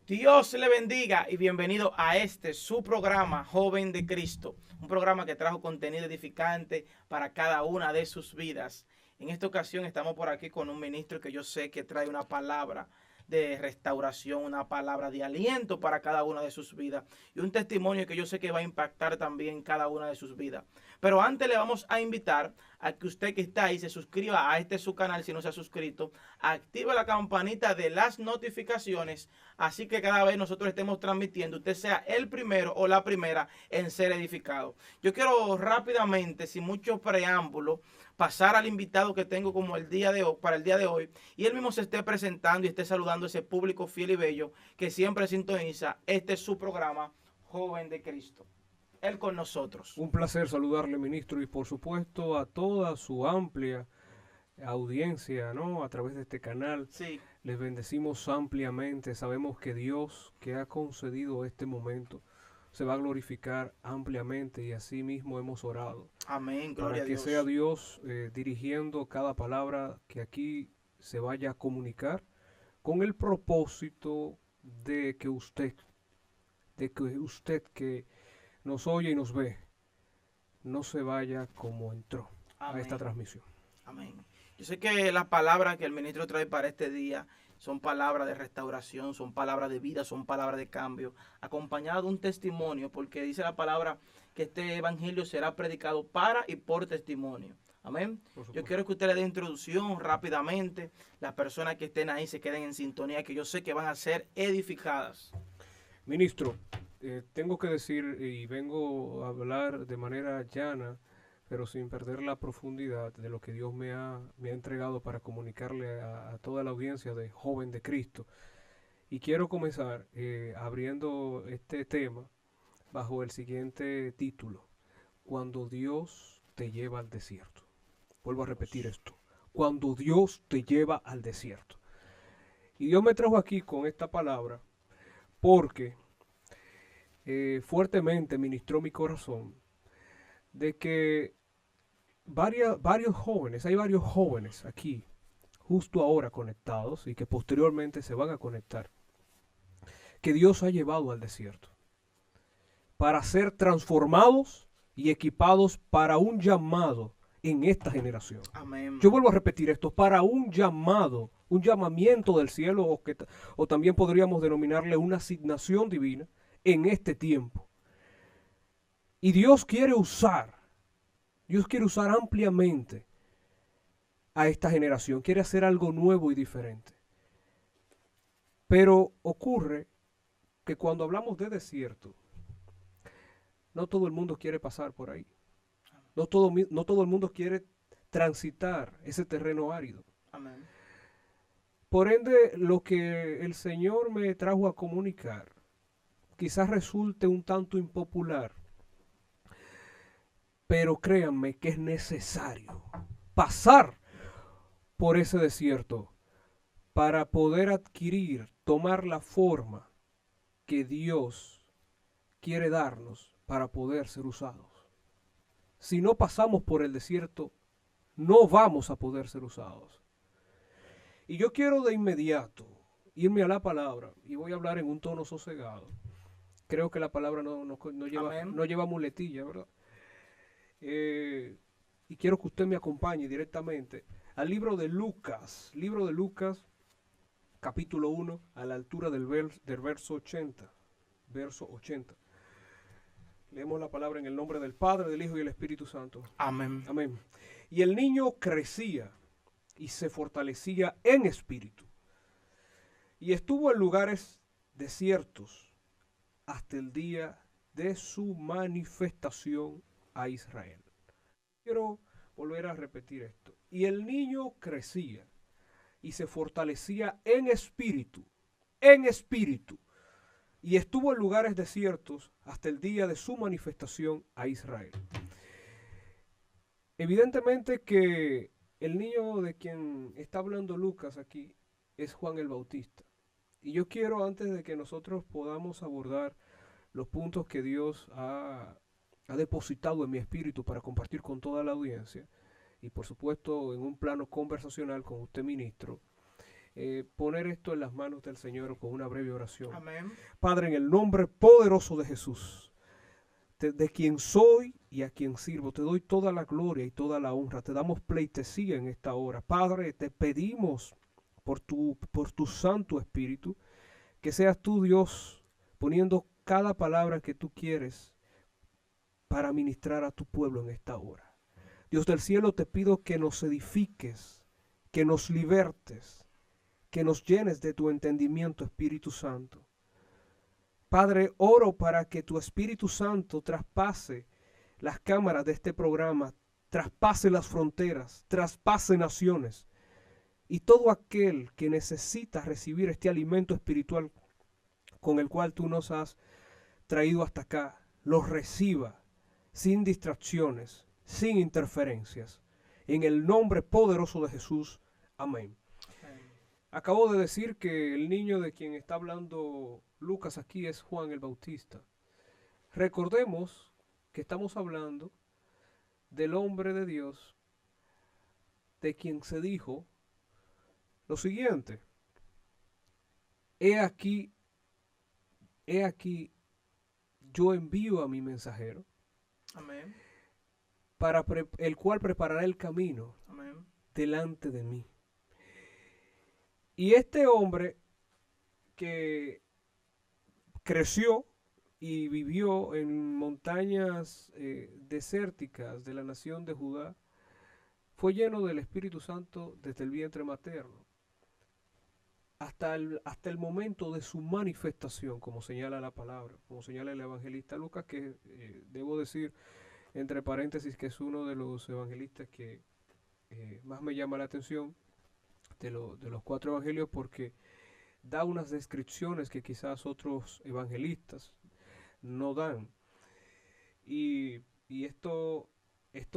Dios le bendiga y bienvenido a su programa Joven de Cristo, un programa que trajo contenido edificante para cada una de sus vidas. En esta ocasión estamos por aquí con un ministro que yo sé que trae una palabra de restauración, una palabra de aliento para cada una de sus vidas y un testimonio que yo sé que va a impactar también cada una de sus vidas. Pero antes le vamos a invitar a que usted que está ahí se suscriba a su canal si no se ha suscrito, active la campanita de las notificaciones, así que cada vez nosotros estemos transmitiendo, usted sea el primero o la primera en ser edificado. Yo quiero rápidamente, sin mucho preámbulo, pasar al invitado que tengo como el día de hoy, para el día de hoy, y él mismo se esté presentando y esté saludando a ese público fiel y bello que siempre sintoniza su programa Joven de Cristo. Él con nosotros. Un placer saludarle, ministro, y por supuesto a toda su amplia audiencia, ¿no? A través de este canal. Sí. Les bendecimos ampliamente. Sabemos que Dios que ha concedido este momento se va a glorificar ampliamente y así mismo hemos orado Amén, para gloria a que sea Dios. Dios dirigiendo cada palabra que aquí se vaya a comunicar con el propósito de que usted que nos oye y nos ve no se vaya como entró a esta Amén. transmisión. Amén. Yo sé que las palabras que el ministro trae para este día son palabras de restauración, son palabras de vida, son palabras de cambio, acompañado de un testimonio, porque dice la palabra que este evangelio será predicado para y por testimonio. Amén. Por Yo supuesto. quiero que usted le dé introducción rápidamente. Las personas que estén ahí se queden en sintonía, que yo sé que van a ser edificadas. Ministro, tengo que decir y vengo a hablar de manera llana, pero sin perder la profundidad de lo que Dios me ha entregado para comunicarle a toda la audiencia de Joven de Cristo. Y quiero comenzar abriendo este tema bajo el siguiente título: Cuando Dios te lleva al desierto. Vuelvo a repetir Dios. esto: cuando Dios te lleva al desierto. Y Dios me trajo aquí con esta palabra porque fuertemente ministró mi corazón de que hay varios jóvenes aquí, justo ahora conectados y que posteriormente se van a conectar, que Dios ha llevado al desierto para ser transformados y equipados para un llamado en esta generación. Amén. Yo vuelvo a repetir esto: para un llamado, un llamamiento del cielo, o también podríamos denominarle una asignación divina en este tiempo. Y Dios quiere usar ampliamente a esta generación, quiere hacer algo nuevo y diferente. Pero ocurre que cuando hablamos de desierto, no todo el mundo quiere pasar por ahí. No todo el mundo quiere transitar ese terreno árido. Amén. Por ende, lo que el Señor me trajo a comunicar quizás resulte un tanto impopular, pero créanme que es necesario pasar por ese desierto para poder adquirir, tomar la forma que Dios quiere darnos para poder ser usados. Si no pasamos por el desierto, no vamos a poder ser usados. Y yo quiero de inmediato irme a la palabra y voy a hablar en un tono sosegado. Creo que la palabra Amén. no lleva muletilla, ¿verdad? Y quiero que usted me acompañe directamente al libro de Lucas, capítulo 1, a la altura del verso 80. Verso 80. Leemos la palabra en el nombre del Padre, del Hijo y del Espíritu Santo. Amén. Amén. Y el niño crecía y se fortalecía en espíritu. Y estuvo en lugares desiertos hasta el día de su manifestación a Israel. Quiero volver a repetir esto. Y el niño crecía y se fortalecía en espíritu, en espíritu. Y estuvo en lugares desiertos hasta el día de su manifestación a Israel. Evidentemente que el niño de quien está hablando Lucas aquí es Juan el Bautista. Y yo quiero, antes de que nosotros podamos abordar los puntos que Dios ha depositado en mi espíritu para compartir con toda la audiencia, y por supuesto en un plano conversacional con usted, ministro, poner esto en las manos del Señor con una breve oración. Amén. Padre, en el nombre poderoso de Jesús, de quien soy y a quien sirvo, te doy toda la gloria y toda la honra. Te damos pleitesía en esta hora. Padre, te pedimos por tu Santo Espíritu, que seas tú, Dios, poniendo cada palabra que tú quieres para ministrar a tu pueblo en esta hora. Dios del cielo, te pido que nos edifiques, que nos libertes, que nos llenes de tu entendimiento, Espíritu Santo. Padre, oro para que tu Espíritu Santo traspase las cámaras de este programa, traspase las fronteras, traspase naciones. Y todo aquel que necesita recibir este alimento espiritual con el cual tú nos has traído hasta acá, lo reciba sin distracciones, sin interferencias. En el nombre poderoso de Jesús. Amén. Acabo de decir que el niño de quien está hablando Lucas aquí es Juan el Bautista. Recordemos que estamos hablando del hombre de Dios, de quien se dijo lo siguiente: he aquí, yo envío a mi mensajero, Amén. para el cual preparará el camino Amén. delante de mí. Y este hombre que creció y vivió en montañas desérticas de la nación de Judá, fue lleno del Espíritu Santo desde el vientre materno hasta el momento de su manifestación, como señala la palabra, como señala el evangelista Lucas, que debo decir entre paréntesis que es uno de los evangelistas que más me llama la atención de los 4 evangelios, porque da unas descripciones que quizás otros evangelistas no dan. Y esto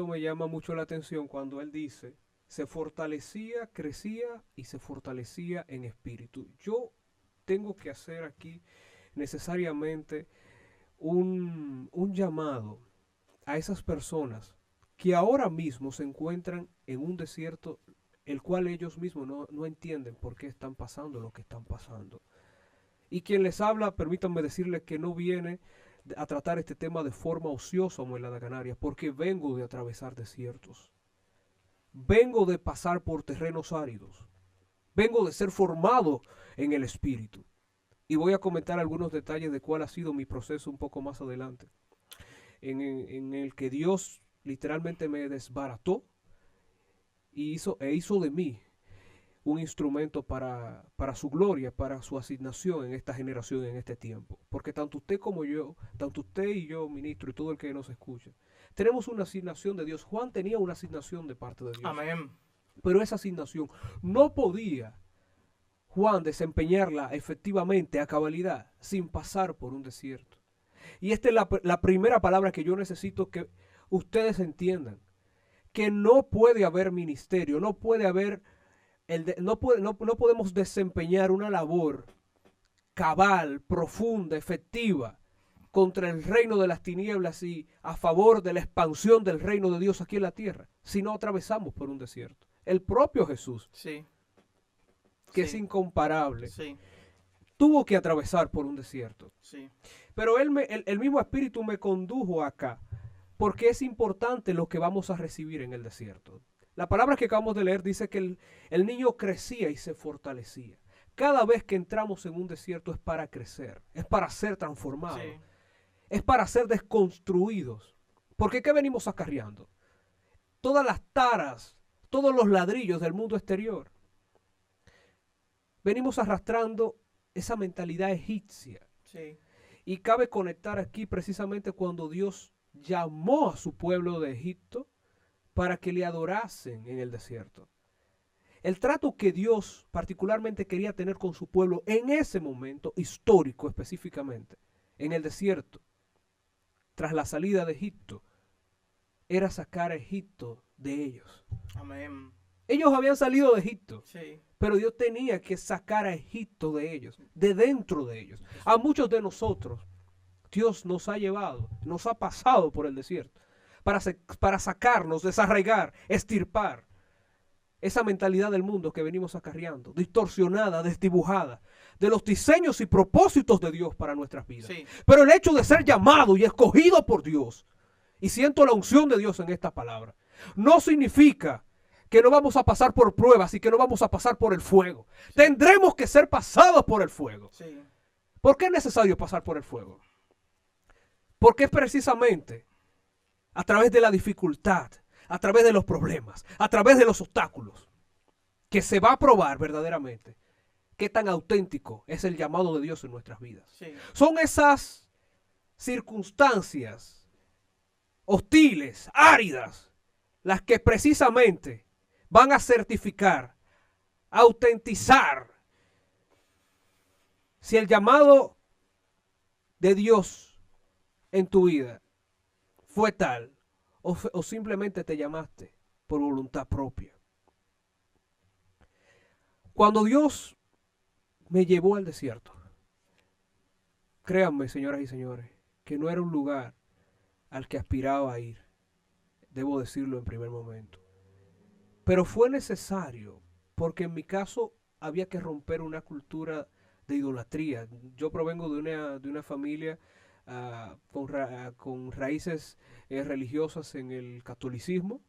me llama mucho la atención cuando él dice: se fortalecía, crecía y se fortalecía en espíritu. Yo tengo que hacer aquí necesariamente un llamado a esas personas que ahora mismo se encuentran en un desierto, el cual ellos mismos no entienden por qué están pasando lo que están pasando. Y quien les habla, permítanme decirles que no viene a tratar este tema de forma ociosa o muelada canaria, porque vengo de atravesar desiertos. Vengo de pasar por terrenos áridos. Vengo de ser formado en el Espíritu. Y voy a comentar algunos detalles de cuál ha sido mi proceso un poco más adelante, en el que Dios literalmente me desbarató y hizo de mí un instrumento para su gloria, para su asignación en esta generación, en este tiempo. Porque tanto usted como yo, tanto usted y yo, ministro, y todo el que nos escucha, tenemos una asignación de Dios. Juan tenía una asignación de parte de Dios. Amén. Pero esa asignación no podía Juan desempeñarla efectivamente a cabalidad sin pasar por un desierto. Y esta es la primera palabra que yo necesito que ustedes entiendan: que no puede haber ministerio, no podemos desempeñar una labor cabal, profunda, efectiva contra el reino de las tinieblas y a favor de la expansión del reino de Dios aquí en la tierra si no atravesamos por un desierto. El propio Jesús, Sí. que es incomparable, Sí. tuvo que atravesar por un desierto. Sí. Pero el mismo Espíritu me condujo acá, porque es importante lo que vamos a recibir en el desierto. La palabra que acabamos de leer dice que el niño crecía y se fortalecía. Cada vez que entramos en un desierto es para crecer, es para ser transformados, Sí. es para ser desconstruidos. Porque ¿qué venimos acarreando? Todas las taras, todos los ladrillos del mundo exterior. Venimos arrastrando esa mentalidad egipcia. Sí. Y cabe conectar aquí precisamente cuando Dios llamó a su pueblo de Egipto para que le adorasen en el desierto. El trato que Dios particularmente quería tener con su pueblo en ese momento histórico específicamente, en el desierto, tras la salida de Egipto, era sacar a Egipto de ellos. Amén. Ellos habían salido de Egipto, Sí. pero Dios tenía que sacar a Egipto de ellos, de dentro de ellos. A muchos de nosotros, Dios nos ha llevado, nos ha pasado por el desierto, para sacarnos, desarraigar, extirpar esa mentalidad del mundo que venimos acarreando, distorsionada, desdibujada, de los diseños y propósitos de Dios para nuestras vidas. Sí. Pero el hecho de ser llamado y escogido por Dios, y siento la unción de Dios en esta palabra, no significa que no vamos a pasar por pruebas y que no vamos a pasar por el fuego. Sí. Tendremos que ser pasados por el fuego. Sí. ¿Por qué es necesario pasar por el fuego? Porque es precisamente a través de la dificultad, a través de los problemas, a través de los obstáculos, que se va a probar verdaderamente qué tan auténtico es el llamado de Dios en nuestras vidas. Sí. Son esas circunstancias hostiles, áridas, las que precisamente van a certificar, autentizar si el llamado de Dios en tu vida fue tal o simplemente te llamaste por voluntad propia. Cuando Dios me llevó al desierto, créanme, señoras y señores, que no era un lugar al que aspiraba a ir. Debo decirlo en primer momento. Pero fue necesario, porque en mi caso había que romper una cultura de idolatría. Yo provengo de una familia con raíces religiosas en el catolicismo,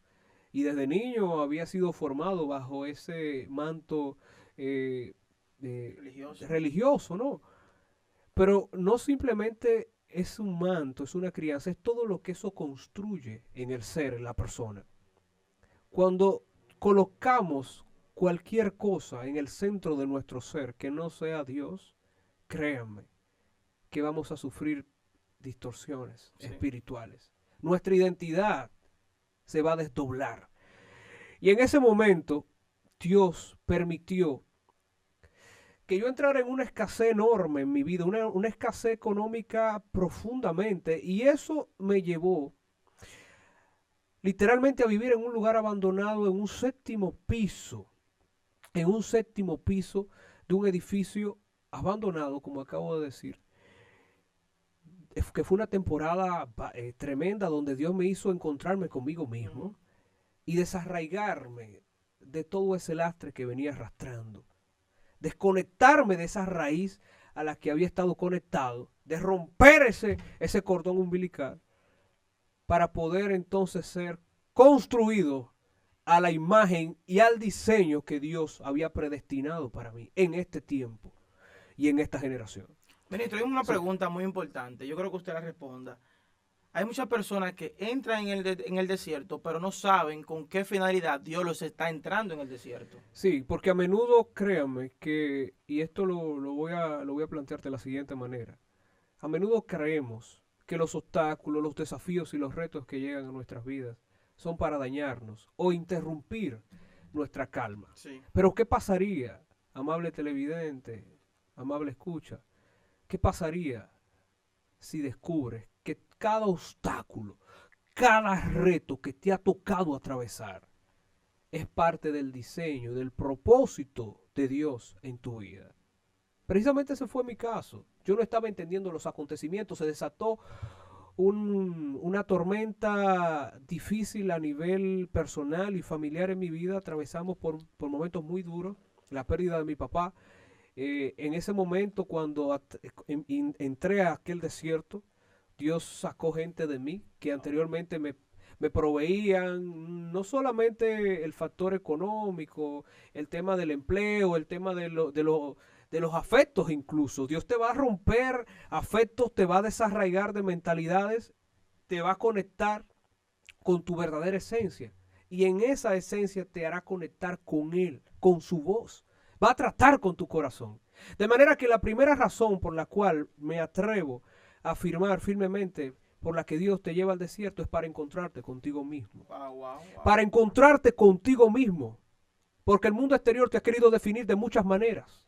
y desde niño había sido formado bajo ese manto religioso, ¿no? Pero no simplemente es un manto, es una crianza, es todo lo que eso construye en el ser, en la persona. Cuando colocamos cualquier cosa en el centro de nuestro ser que no sea Dios, créanme que vamos a sufrir distorsiones espirituales. Nuestra identidad se va a desdoblar. Y en ese momento, Dios permitió que yo entrara en una escasez enorme en mi vida, una escasez económica profundamente, y eso me llevó literalmente a vivir en un lugar abandonado, en un séptimo piso de un edificio abandonado, como acabo de decir, que fue una temporada tremenda donde Dios me hizo encontrarme conmigo mismo y desarraigarme de todo ese lastre que venía arrastrando. Desconectarme de esa raíz a la que había estado conectado, de romper ese cordón umbilical para poder entonces ser construido a la imagen y al diseño que Dios había predestinado para mí en este tiempo y en esta generación. Ministro, hay una pregunta muy importante, yo creo que usted la responda. Hay muchas personas que entran en el desierto, pero no saben con qué finalidad Dios los está entrando en el desierto. Sí, porque a menudo, créanme, que, y esto lo voy a plantear de la siguiente manera, a menudo creemos que los obstáculos, los desafíos y los retos que llegan a nuestras vidas son para dañarnos o interrumpir nuestra calma. Sí. Pero ¿qué pasaría, amable televidente, amable escucha? ¿Qué pasaría si descubres que cada obstáculo, cada reto que te ha tocado atravesar es parte del diseño, del propósito de Dios en tu vida? Precisamente ese fue mi caso. Yo no estaba entendiendo los acontecimientos. Se desató una tormenta difícil a nivel personal y familiar en mi vida. Atravesamos por momentos muy duros. La pérdida de mi papá. En ese momento, cuando entré a aquel desierto, Dios sacó gente de mí que anteriormente me proveían no solamente el factor económico, el tema del empleo, el tema de los afectos incluso. Dios te va a romper afectos, te va a desarraigar de mentalidades, te va a conectar con tu verdadera esencia. Y en esa esencia te hará conectar con Él, con su voz. Va a tratar con tu corazón. De manera que la primera razón por la cual me atrevo a afirmar firmemente por la que Dios te lleva al desierto es para encontrarte contigo mismo. Wow. Para encontrarte contigo mismo. Porque el mundo exterior te ha querido definir de muchas maneras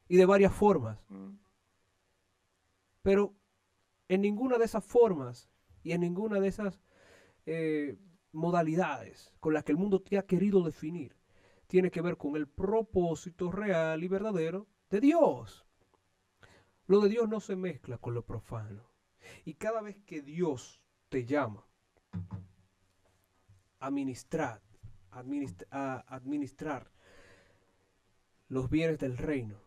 y de varias formas. Pero en ninguna de esas formas y en ninguna de esas modalidades con las que el mundo te ha querido definir tiene que ver con el propósito real y verdadero de Dios. Lo de Dios no se mezcla con lo profano. Y cada vez que Dios te llama a ministrar, a administrar los bienes del reino,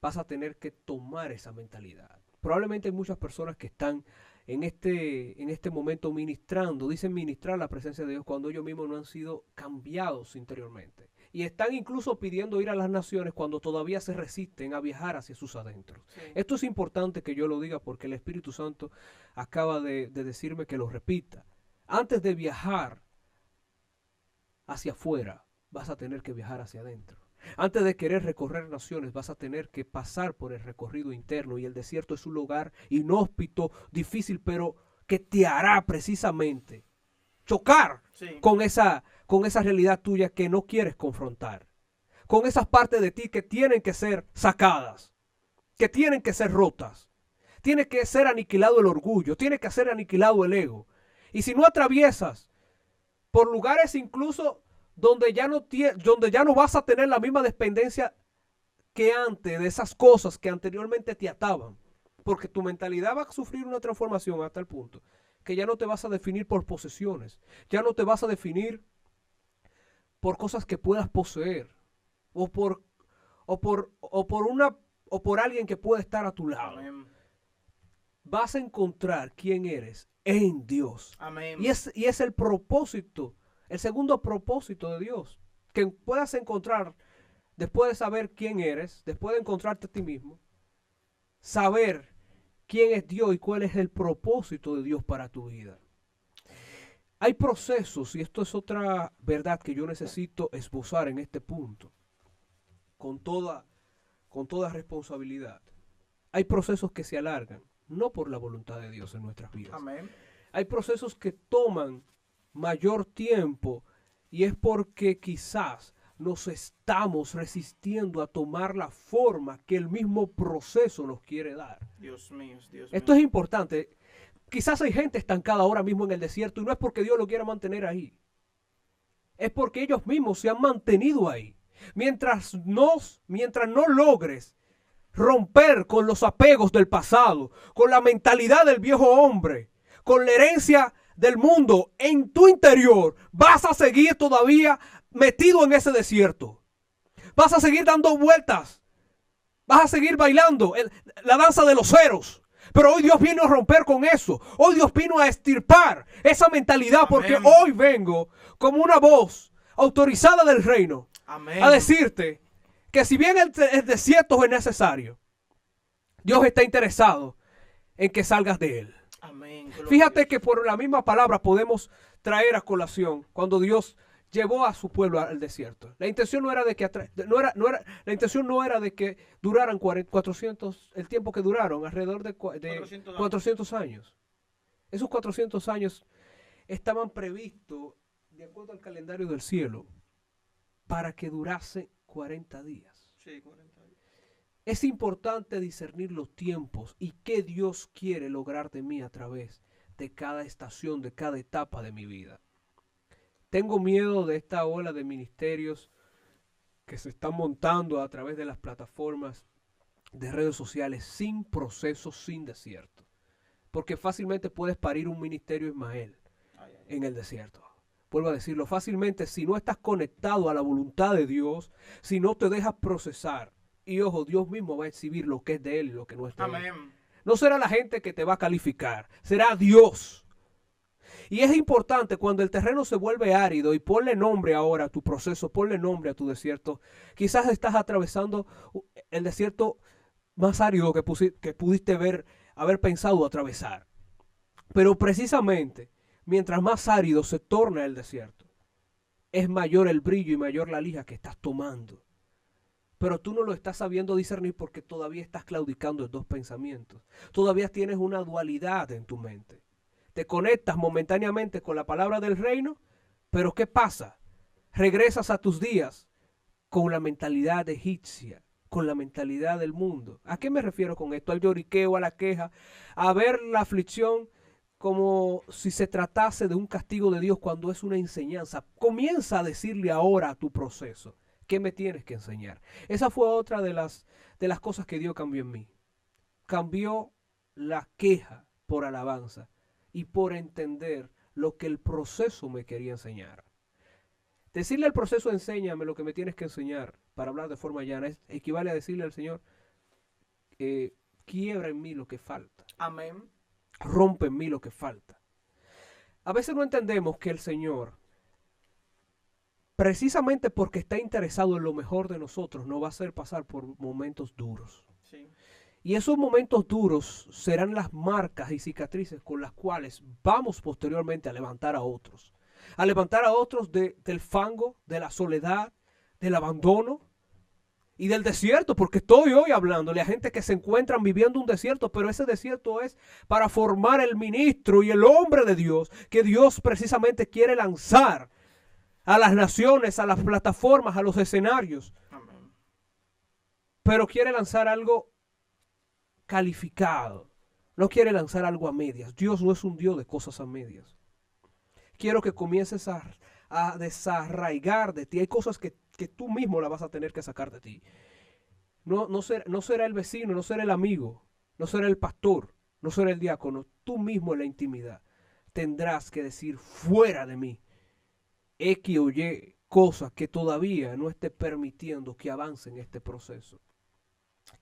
vas a tener que tomar esa mentalidad. Probablemente hay muchas personas que están en este momento ministrando, dicen ministrar la presencia de Dios cuando ellos mismos no han sido cambiados interiormente. Y están incluso pidiendo ir a las naciones cuando todavía se resisten a viajar hacia sus adentros. Sí. Esto es importante que yo lo diga porque el Espíritu Santo acaba de decirme que lo repita. Antes de viajar hacia afuera, vas a tener que viajar hacia adentro. Antes de querer recorrer naciones, vas a tener que pasar por el recorrido interno, y el desierto es un lugar inhóspito, difícil, pero que te hará precisamente chocar con esa realidad tuya que no quieres confrontar, con esas partes de ti que tienen que ser sacadas, que tienen que ser rotas. Tiene que ser aniquilado el orgullo, tiene que ser aniquilado el ego. Y si no atraviesas por lugares incluso donde ya no vas a tener la misma dependencia que antes de esas cosas que anteriormente te ataban, porque tu mentalidad va a sufrir una transformación hasta el punto que ya no te vas a definir por posesiones, ya no te vas a definir por cosas que puedas poseer o por alguien que pueda estar a tu lado. Amén. Vas a encontrar quién eres en Dios. Amén. Y es el propósito. El segundo propósito de Dios, que puedas encontrar, después de saber quién eres, después de encontrarte a ti mismo, saber quién es Dios y cuál es el propósito de Dios para tu vida. Hay procesos, y esto es otra verdad que yo necesito esbozar en este punto, con toda responsabilidad. Hay procesos que se alargan, no por la voluntad de Dios en nuestras vidas. Amén. Hay procesos que toman mayor tiempo, y es porque quizás nos estamos resistiendo a tomar la forma que el mismo proceso nos quiere dar. Dios mío. Esto es importante. Quizás hay gente estancada ahora mismo en el desierto, y no es porque Dios lo quiera mantener ahí. Es porque ellos mismos se han mantenido ahí. Mientras no logres romper con los apegos del pasado, con la mentalidad del viejo hombre, con la herencia del mundo en tu interior, vas a seguir todavía metido en ese desierto. Vas a seguir dando vueltas. Vas a seguir bailando la danza de los ceros. Pero hoy Dios vino a romper con eso. Hoy Dios vino a extirpar esa mentalidad. Amén. Porque hoy vengo como una voz autorizada del reino. Amén. A decirte que si bien el desierto es necesario, Dios está interesado en que salgas de él. Amén. Fíjate que por la misma palabra podemos traer a colación cuando Dios llevó a su pueblo al desierto. La intención no era de que la intención no era de que duraran 400, el tiempo que duraron, alrededor de 400 años. Esos 400 años estaban previstos de acuerdo al calendario del cielo para que durase 40 días. Sí, 40 días. Es importante discernir los tiempos y qué Dios quiere lograr de mí a través de cada estación, de cada etapa de mi vida. Tengo miedo de esta ola de ministerios que se están montando a través de las plataformas de redes sociales sin proceso, sin desierto. Porque fácilmente puedes parir un ministerio Ismael en el desierto. Vuelvo a decirlo, fácilmente si no estás conectado a la voluntad de Dios, si no te dejas procesar. Y ojo, Dios mismo va a exhibir lo que es de Él y lo que no es de Él. Amén. No será la gente que te va a calificar, será Dios. Y es importante cuando el terreno se vuelve árido, y ponle nombre ahora a tu proceso, ponle nombre a tu desierto. Quizás estás atravesando el desierto más árido que pudiste haber pensado atravesar. Pero precisamente, mientras más árido se torna el desierto, es mayor el brillo y mayor la lija que estás tomando. Pero tú no lo estás sabiendo discernir porque todavía estás claudicando en dos pensamientos. Todavía tienes una dualidad en tu mente. Te conectas momentáneamente con la palabra del reino, pero ¿qué pasa? Regresas a tus días con la mentalidad egipcia, con la mentalidad del mundo. ¿A qué me refiero con esto? Al lloriqueo, a la queja, a ver la aflicción como si se tratase de un castigo de Dios cuando es una enseñanza. Comienza a decirle ahora a tu proceso, ¿qué me tienes que enseñar? Esa fue otra de las cosas que Dios cambió en mí. Cambió la queja por alabanza y por entender lo que el proceso me quería enseñar. Decirle al proceso, enséñame lo que me tienes que enseñar, para hablar de forma llana, equivale a decirle al Señor, quiebra en mí lo que falta. Amén. Rompe en mí lo que falta. A veces no entendemos que el Señor, precisamente porque está interesado en lo mejor de nosotros, nos va a hacer pasar por momentos duros. Sí. Y esos momentos duros serán las marcas y cicatrices con las cuales vamos posteriormente a levantar a otros. A levantar a otros del fango, de la soledad, del abandono y del desierto, porque estoy hoy hablándole a gente que se encuentran viviendo un desierto, pero ese desierto es para formar el ministro y el hombre de Dios, que Dios precisamente quiere lanzar a las naciones, a las plataformas, a los escenarios. Amén. Pero quiere lanzar algo calificado. No quiere lanzar algo a medias. Dios no es un Dios de cosas a medias. Quiero que comiences a desarraigar de ti. Hay cosas que tú mismo la vas a tener que sacar de ti. No será el vecino, no será el amigo, no será el pastor, no será el diácono. Tú mismo en la intimidad tendrás que decir, fuera de mí, X o Y cosas que todavía no esté permitiendo que avance en este proceso,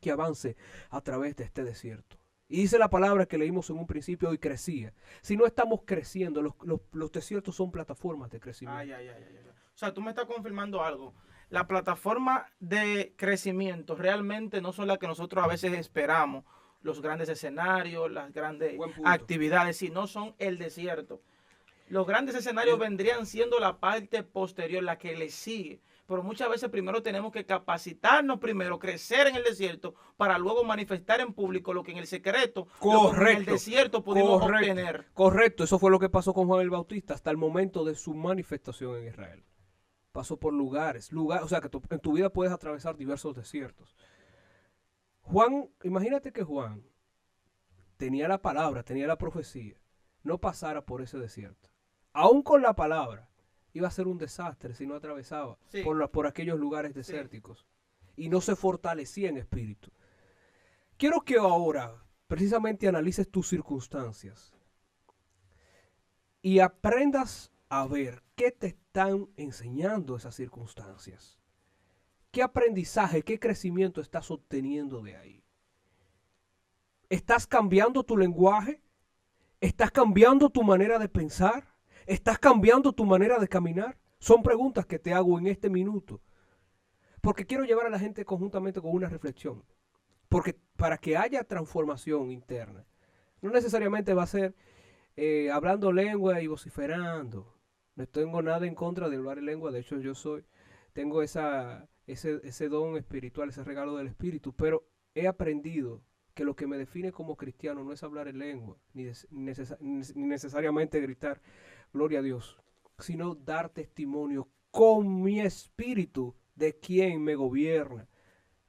que avance a través de este desierto. Y dice la palabra que leímos en un principio, y crecía. Si no estamos creciendo, los desiertos son plataformas de crecimiento. Ay. O sea, tú me estás confirmando algo. La plataforma de crecimiento realmente no son las que nosotros a veces esperamos. Los grandes escenarios, las grandes actividades, sino son el desierto. Los grandes escenarios vendrían siendo la parte posterior, la que le sigue. Pero muchas veces primero tenemos que capacitarnos primero, crecer en el desierto, para luego manifestar en público lo que en el secreto, lo que en el desierto pudimos obtener. Correcto, eso fue lo que pasó con Juan el Bautista hasta el momento de su manifestación en Israel. Pasó por lugares, o sea que en tu vida puedes atravesar diversos desiertos. Juan, imagínate que Juan tenía la palabra, tenía la profecía, no pasara por ese desierto. Aún con la palabra, iba a ser un desastre si no atravesaba por aquellos lugares desérticos y no se fortalecía en espíritu. Quiero que ahora precisamente analices tus circunstancias y aprendas a ver qué te están enseñando esas circunstancias. ¿Qué aprendizaje, qué crecimiento estás obteniendo de ahí? ¿Estás cambiando tu lenguaje? ¿Estás cambiando tu manera de pensar? ¿Estás cambiando tu manera de caminar? Son preguntas que te hago en este minuto. Porque quiero llevar a la gente conjuntamente con una reflexión. Porque para que haya transformación interna, no necesariamente va a ser hablando lengua y vociferando. No tengo nada en contra de hablar en lengua. De hecho, tengo ese don espiritual, ese regalo del Espíritu. Pero he aprendido que lo que me define como cristiano no es hablar en lengua, ni necesariamente gritar gloria a Dios, sino dar testimonio con mi espíritu de quien me gobierna,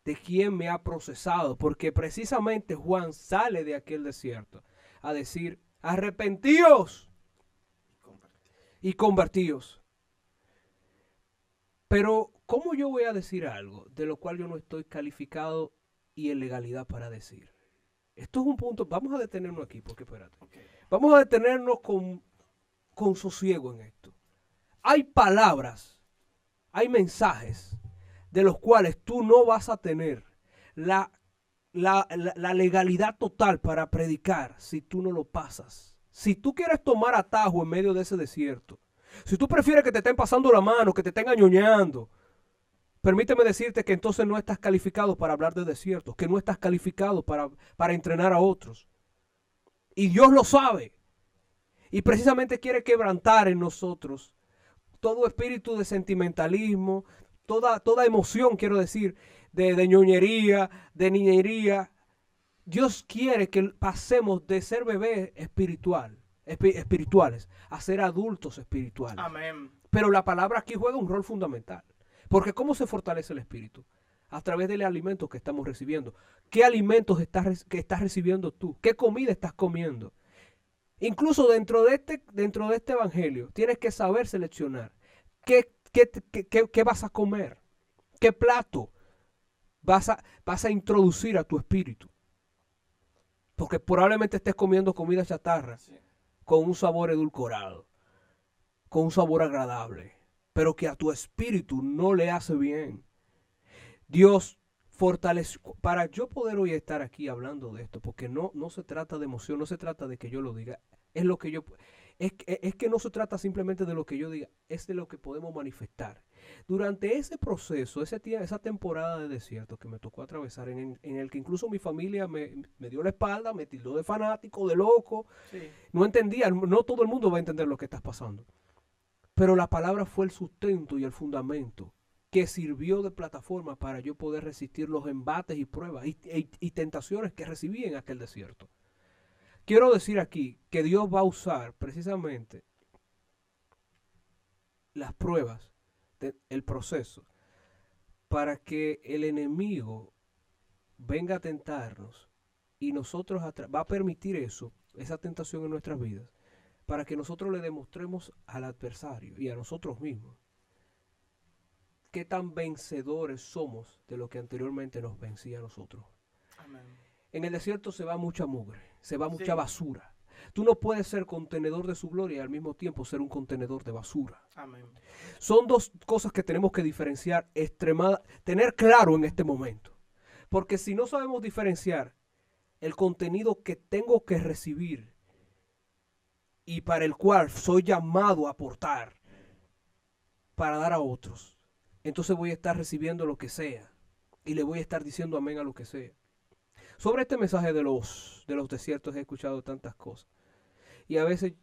de quien me ha procesado, porque precisamente Juan sale de aquel desierto a decir, arrepentíos y convertíos. Pero, ¿cómo yo voy a decir algo de lo cual yo no estoy calificado y en legalidad para decir? Esto es un punto, vamos a detenernos aquí, porque espérate. Okay. Vamos a detenernos con sosiego en esto. Hay palabras, hay mensajes de los cuales tú no vas a tener la legalidad total para predicar si tú no lo pasas. Si tú quieres tomar atajo en medio de ese desierto, si tú prefieres que te estén pasando la mano, que te estén añoñando, permíteme decirte que entonces no estás calificado para hablar de desiertos, que no estás calificado para entrenar a otros. Y Dios lo sabe. Y precisamente quiere quebrantar en nosotros todo espíritu de sentimentalismo, toda emoción, quiero decir, de ñoñería, de niñería. Dios quiere que pasemos de ser bebés espirituales a ser adultos espirituales. Amén. Pero la palabra aquí juega un rol fundamental. Porque ¿cómo se fortalece el espíritu? A través de los alimentos que estamos recibiendo. ¿Qué alimentos estás recibiendo tú? ¿Qué comida estás comiendo? Incluso dentro de este evangelio tienes que saber seleccionar qué vas a comer, qué plato vas a introducir a tu espíritu. Porque probablemente estés comiendo comida chatarra con un sabor edulcorado, con un sabor agradable. pero que a tu espíritu no le hace bien. Dios fortalece, para yo poder hoy estar aquí hablando de esto, porque no se trata de emoción, no se trata de que yo lo diga, es lo que yo, es que no se trata simplemente de lo que yo diga, es de lo que podemos manifestar. Durante ese proceso, esa temporada de desierto que me tocó atravesar, en el que incluso mi familia me dio la espalda, me tildó de fanático, de loco, Sí. no entendía, no todo el mundo va a entender lo que estás pasando. Pero la palabra fue el sustento y el fundamento que sirvió de plataforma para yo poder resistir los embates y pruebas y tentaciones que recibí en aquel desierto. Quiero decir aquí que Dios va a usar precisamente las pruebas, el proceso, para que el enemigo venga a tentarnos y nosotros va a permitir eso, esa tentación en nuestras vidas, para que nosotros le demostremos al adversario y a nosotros mismos qué tan vencedores somos de lo que anteriormente nos vencía a nosotros. Amén. En el desierto se va mucha mugre, se va mucha Sí. basura. Tú no puedes ser contenedor de su gloria y al mismo tiempo ser un contenedor de basura. Amén. Son dos cosas que tenemos que diferenciar, tener claro en este momento. Porque si no sabemos diferenciar el contenido que tengo que recibir y para el cual soy llamado a aportar para dar a otros, entonces voy a estar recibiendo lo que sea y le voy a estar diciendo amén a lo que sea. Sobre este mensaje de los desiertos he escuchado tantas cosas y a veces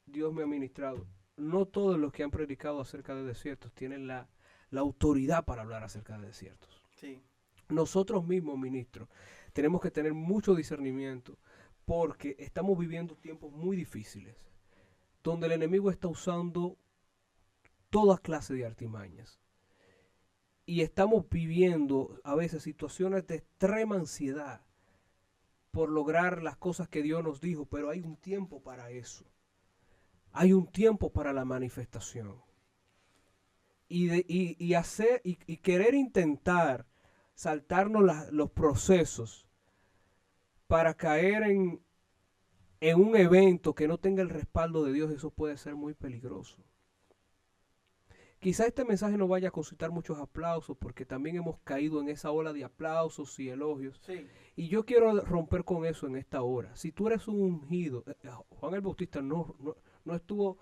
Dios me ha ministrado. No todos los que han predicado acerca de desiertos tienen la autoridad para hablar acerca de desiertos. Sí. Nosotros mismos, ministros, tenemos que tener mucho discernimiento porque estamos viviendo tiempos muy difíciles donde el enemigo está usando toda clase de artimañas. Y estamos viviendo a veces situaciones de extrema ansiedad por lograr las cosas que Dios nos dijo, pero hay un tiempo para eso. Hay un tiempo para la manifestación. Y hacer y querer intentar saltarnos los procesos para caer en un evento que no tenga el respaldo de Dios, eso puede ser muy peligroso. Quizá este mensaje no vaya a suscitar muchos aplausos porque también hemos caído en esa ola de aplausos y elogios. Sí. Y yo quiero romper con eso en esta hora. Si tú eres un ungido, Juan el Bautista no estuvo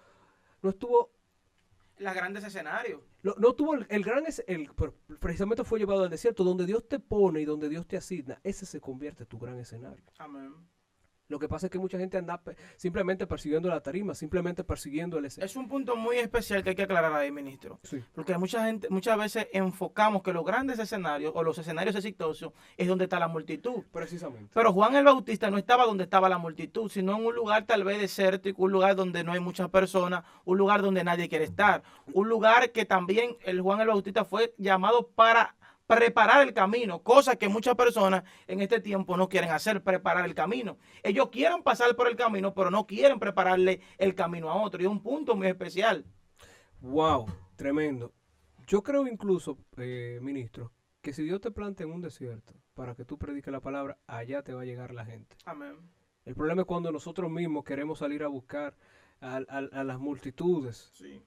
Los grandes escenarios. no tuvo precisamente fue llevado al desierto, donde Dios te pone y donde Dios te asigna, ese se convierte en tu gran escenario. Amén. Lo que pasa es que mucha gente anda simplemente persiguiendo la tarima, simplemente persiguiendo el escenario. Es un punto muy especial que hay que aclarar ahí, ministro. Sí. Porque muchas veces enfocamos que los grandes escenarios o los escenarios exitosos es donde está la multitud. Precisamente. Pero Juan el Bautista no estaba donde estaba la multitud, sino en un lugar tal vez desértico, un lugar donde no hay muchas personas, un lugar donde nadie quiere estar, un lugar que también el Juan el Bautista fue llamado para preparar el camino, cosa que muchas personas en este tiempo no quieren hacer, preparar el camino. Ellos quieren pasar por el camino, pero no quieren prepararle el camino a otro. Y es un punto muy especial. Wow, tremendo. Yo creo incluso, ministro, que si Dios te plantea en un desierto para que tú prediques la palabra, allá te va a llegar la gente. Amén. El problema es cuando nosotros mismos queremos salir a buscar a las multitudes, Sí.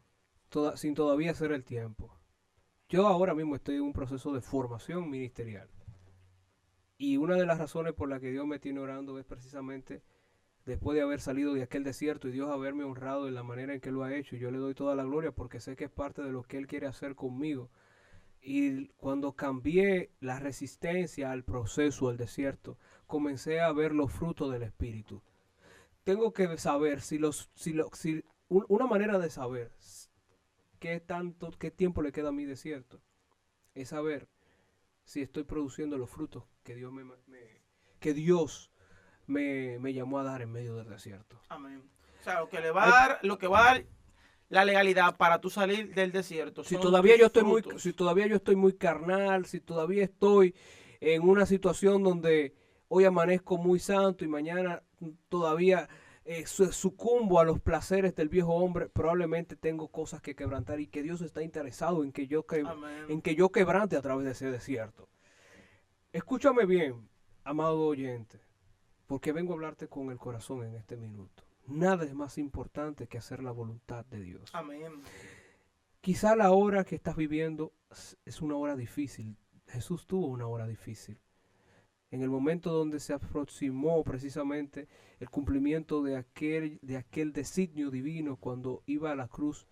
sin todavía hacer el tiempo. Yo ahora mismo estoy en un proceso de formación ministerial. Y una de las razones por las que Dios me tiene orando es precisamente después de haber salido de aquel desierto y Dios haberme honrado en la manera en que lo ha hecho. Yo le doy toda la gloria porque sé que es parte de lo que Él quiere hacer conmigo. Y cuando cambié la resistencia al proceso, al desierto, comencé a ver los frutos del Espíritu. Tengo que saber una manera de saber qué tiempo le queda a mi desierto es saber si estoy produciendo los frutos que Dios me llamó a dar en medio del desierto. Amén. O sea, lo que va a dar la legalidad para tú salir del desierto. Si todavía yo estoy muy carnal, si todavía estoy en una situación donde hoy amanezco muy santo y mañana todavía sucumbo a los placeres del viejo hombre, probablemente tengo cosas que quebrantar y que Dios está interesado en que yo quebrante a través de ese desierto. Escúchame bien, amado oyente, porque vengo a hablarte con el corazón en este minuto. Nada es más importante que hacer la voluntad de Dios. Amén. Quizá la hora que estás viviendo es una hora difícil. Jesús tuvo una hora difícil. En el momento donde se aproximó precisamente el cumplimiento de aquel designio divino cuando iba a la cruz,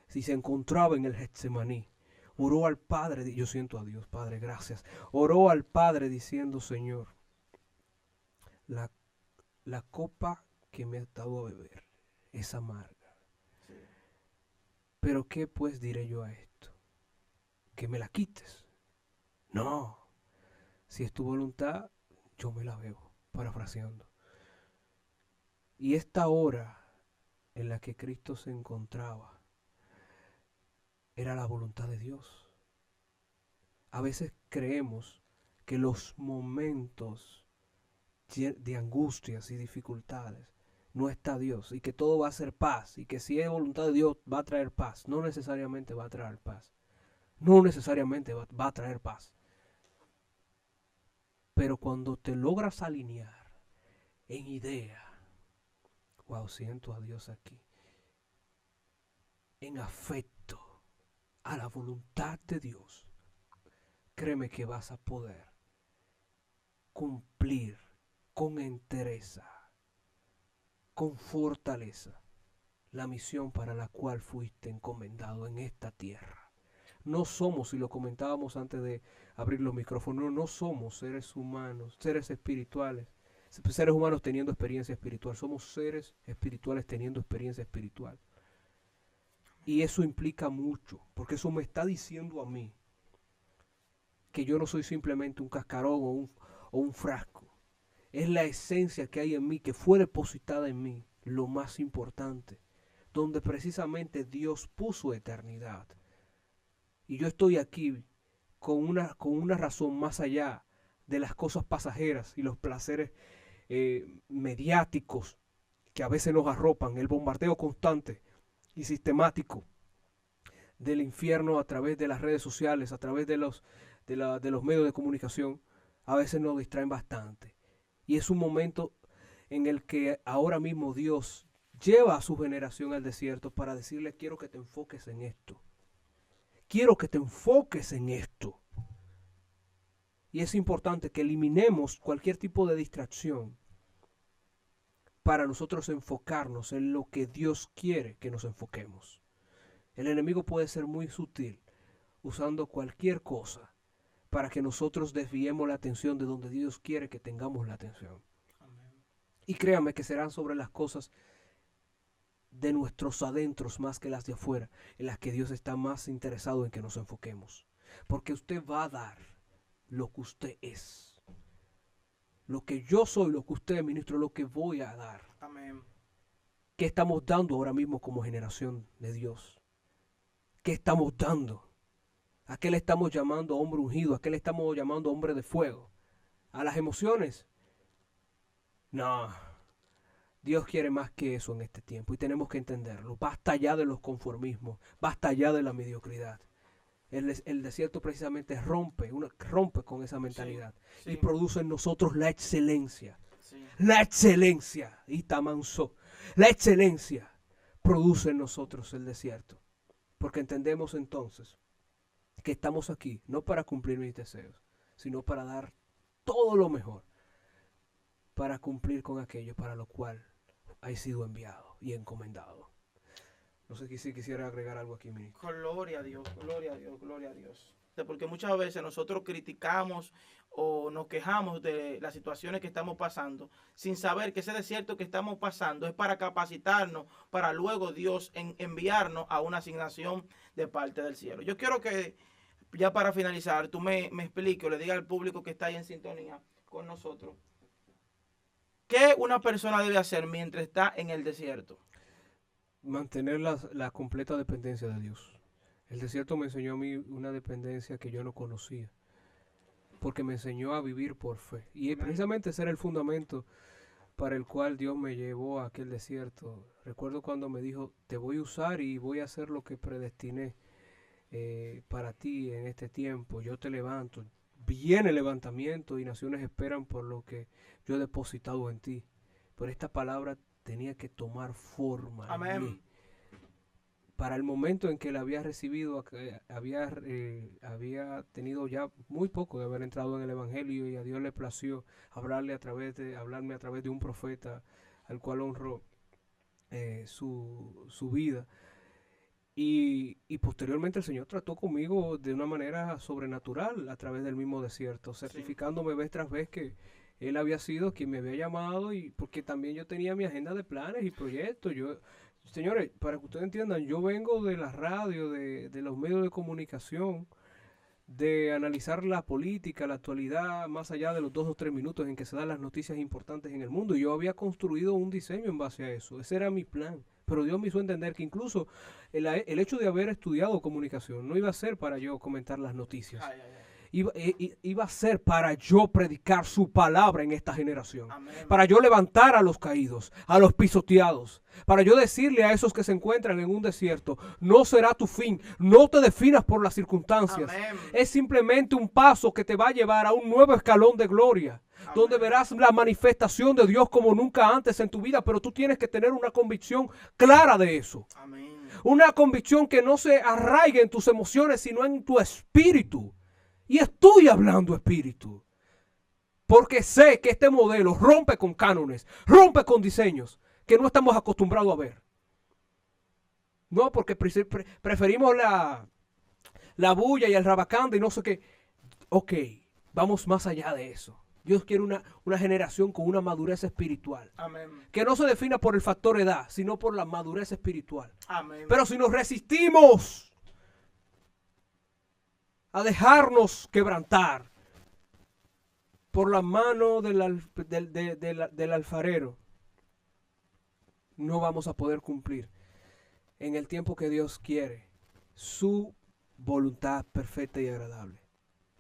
si se encontraba en el Getsemaní, oró al Padre, yo siento a Dios, Padre, gracias. Oró al Padre diciendo, Señor, la, la copa que me has dado a beber es amarga. Pero ¿qué pues diré yo a esto? Que me la quites. No, si es tu voluntad, yo me la bebo, parafraseando. Y esta hora en la que Cristo se encontraba era la voluntad de Dios. A veces creemos que los momentos de angustias y dificultades no está Dios y que todo va a ser paz y que si es voluntad de Dios va a traer paz. No necesariamente va a traer paz. No necesariamente va a traer paz. Pero cuando te logras alinear en idea, wow, siento a Dios aquí, en afecto a la voluntad de Dios, créeme que vas a poder cumplir con entereza, con fortaleza, la misión para la cual fuiste encomendado en esta tierra. No somos, y lo comentábamos antes de abrir los micrófonos, no somos seres humanos, seres espirituales, seres humanos teniendo experiencia espiritual, somos seres espirituales teniendo experiencia espiritual. Y eso implica mucho, porque eso me está diciendo a mí que yo no soy simplemente un cascarón o un frasco. Es la esencia que hay en mí, que fue depositada en mí, lo más importante, donde precisamente Dios puso eternidad. Y yo estoy aquí con una razón más allá de las cosas pasajeras y los placeres mediáticos que a veces nos arropan, el bombardeo constante y sistemático del infierno a través de las redes sociales, a través de los medios de comunicación, a veces nos distraen bastante. Y es un momento en el que ahora mismo Dios lleva a su generación al desierto para decirle, quiero que te enfoques en esto. Quiero que te enfoques en esto. Y es importante que eliminemos cualquier tipo de distracción para nosotros enfocarnos en lo que Dios quiere que nos enfoquemos. El enemigo puede ser muy sutil, usando cualquier cosa para que nosotros desviemos la atención de donde Dios quiere que tengamos la atención. Amén. Y créame que serán sobre las cosas de nuestros adentros más que las de afuera, en las que Dios está más interesado en que nos enfoquemos. Porque usted va a dar lo que usted es. Lo que yo soy, lo que usted es, ministro, lo que voy a dar. Amén. ¿Qué estamos dando ahora mismo como generación de Dios? ¿Qué estamos dando? ¿A qué le estamos llamando hombre ungido? ¿A qué le estamos llamando hombre de fuego? ¿A las emociones? No. Dios quiere más que eso en este tiempo y tenemos que entenderlo. Basta ya de los conformismos, basta ya de la mediocridad. El desierto precisamente rompe con esa mentalidad, sí. Y produce en nosotros la excelencia. Sí. La excelencia, Itamanso, la excelencia produce en nosotros el desierto. Porque entendemos entonces que estamos aquí no para cumplir mis deseos, sino para dar todo lo mejor, para cumplir con aquello para lo cual he sido enviado y encomendado. No sé si quisiera agregar algo aquí, ministro. Gloria a Dios, gloria a Dios, gloria a Dios. Porque muchas veces nosotros criticamos o nos quejamos de las situaciones que estamos pasando sin saber que ese desierto que estamos pasando es para capacitarnos, para luego Dios enviarnos a una asignación de parte del cielo. Yo quiero que, ya para finalizar, tú me expliques o le digas al público que está ahí en sintonía con nosotros, ¿qué una persona debe hacer mientras está en el desierto? Mantener la completa dependencia de Dios. El desierto me enseñó a mí una dependencia que yo no conocía, porque me enseñó a vivir por fe. Y precisamente ese era el fundamento para el cual Dios me llevó a aquel desierto. Recuerdo cuando me dijo, te voy a usar y voy a hacer lo que predestiné para ti en este tiempo. Yo te levanto. Viene el levantamiento y naciones esperan por lo que yo he depositado en ti. Pero esta palabra tenía que tomar forma. Amén. En mí. para el momento en que él había recibido, había tenido ya muy poco de haber entrado en el Evangelio, y a Dios le plació hablarme a través de un profeta al cual honró su vida. Y posteriormente el Señor trató conmigo de una manera sobrenatural a través del mismo desierto, certificándome vez tras vez que Él había sido quien me había llamado, y porque también yo tenía mi agenda de planes y proyectos. Señores, para que ustedes entiendan, yo vengo de la radio, de los medios de comunicación, de analizar la política, la actualidad, más allá de los 2 o 3 minutos en que se dan las noticias importantes en el mundo. Yo había construido un diseño en base a eso. Ese era mi plan. Pero Dios me hizo entender que incluso el hecho de haber estudiado comunicación no iba a ser para yo comentar las noticias. Iba a ser para yo predicar su palabra en esta generación. Amén. Para yo levantar a los caídos, a los pisoteados. Para yo decirle a esos que se encuentran en un desierto: no será tu fin, no te definas por las circunstancias. Amén. Es simplemente un paso que te va a llevar a un nuevo escalón de gloria. Amén. Donde verás la manifestación de Dios como nunca antes en tu vida, pero tú tienes que tener una convicción clara de eso. Amén. Una convicción que no se arraigue en tus emociones, sino en tu espíritu. Y estoy hablando espíritu, porque sé que este modelo rompe con cánones, rompe con diseños que no estamos acostumbrados a ver. No, porque preferimos la bulla y el rabacán y no sé qué. Ok, vamos más allá de eso. Dios quiere una generación con una madurez espiritual. Amén. Que no se defina por el factor edad, sino por la madurez espiritual. Amén. Pero si nos resistimos a dejarnos quebrantar por la mano del alfarero, no vamos a poder cumplir en el tiempo que Dios quiere su voluntad perfecta y agradable.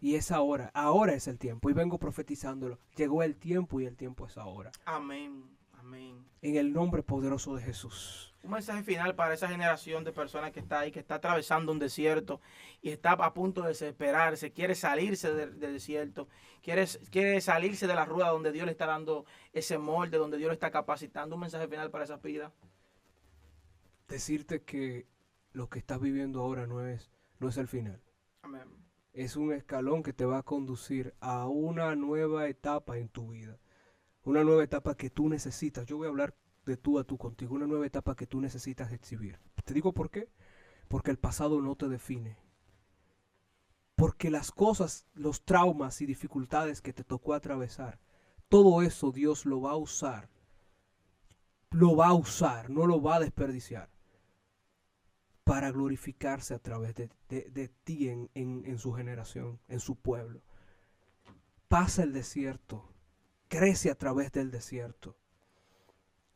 Y es ahora es el tiempo. Y vengo profetizándolo. Llegó el tiempo y el tiempo es ahora. Amén, amén. En el nombre poderoso de Jesús. Un mensaje final para esa generación de personas que está ahí, que está atravesando un desierto y está a punto de desesperarse, quiere salirse del desierto, quiere salirse de la rueda donde Dios le está dando ese molde, donde Dios le está capacitando. Un mensaje final para esa vida. Decirte que lo que estás viviendo ahora no es el final. Amén. Es un escalón que te va a conducir a una nueva etapa en tu vida. Una nueva etapa que tú necesitas. Yo voy a hablar de tú a tú contigo, una nueva etapa que tú necesitas exhibir. Te digo por qué. Porque el pasado no te define. Porque las cosas, los traumas y dificultades que te tocó atravesar, todo eso Dios lo va a usar. Lo va a usar, no lo va a desperdiciar. Para glorificarse a través de ti en su generación, en su pueblo. Pasa el desierto. Crece a través del desierto.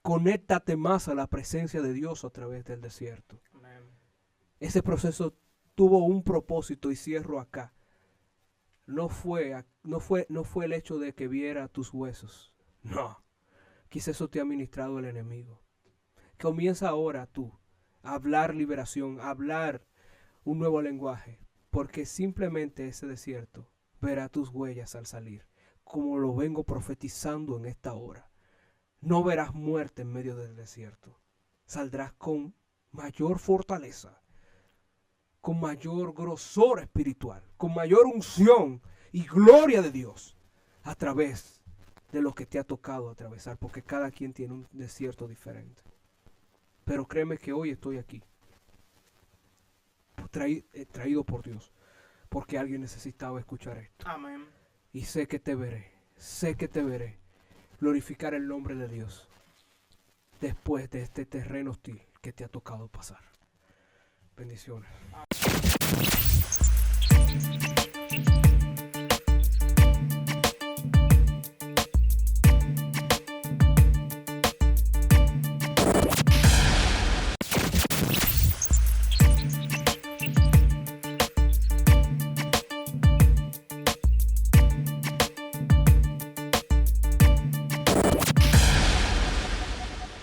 Conéctate más a la presencia de Dios a través del desierto. Amén. Ese proceso tuvo un propósito, y cierro acá. No fue el hecho de que viera tus huesos. No. Quizás eso te ha ministrado el enemigo. Comienza ahora tú a hablar liberación, a hablar un nuevo lenguaje. Porque simplemente ese desierto verá tus huellas al salir. Como lo vengo profetizando en esta hora. No verás muerte en medio del desierto. Saldrás con mayor fortaleza, con mayor grosor espiritual, con mayor unción y gloria de Dios a través de lo que te ha tocado atravesar, porque cada quien tiene un desierto diferente. Pero créeme que hoy estoy aquí, traído por Dios, porque alguien necesitaba escuchar esto. Amén. Y sé que te veré glorificar el nombre de Dios después de este terreno hostil que te ha tocado pasar. Bendiciones.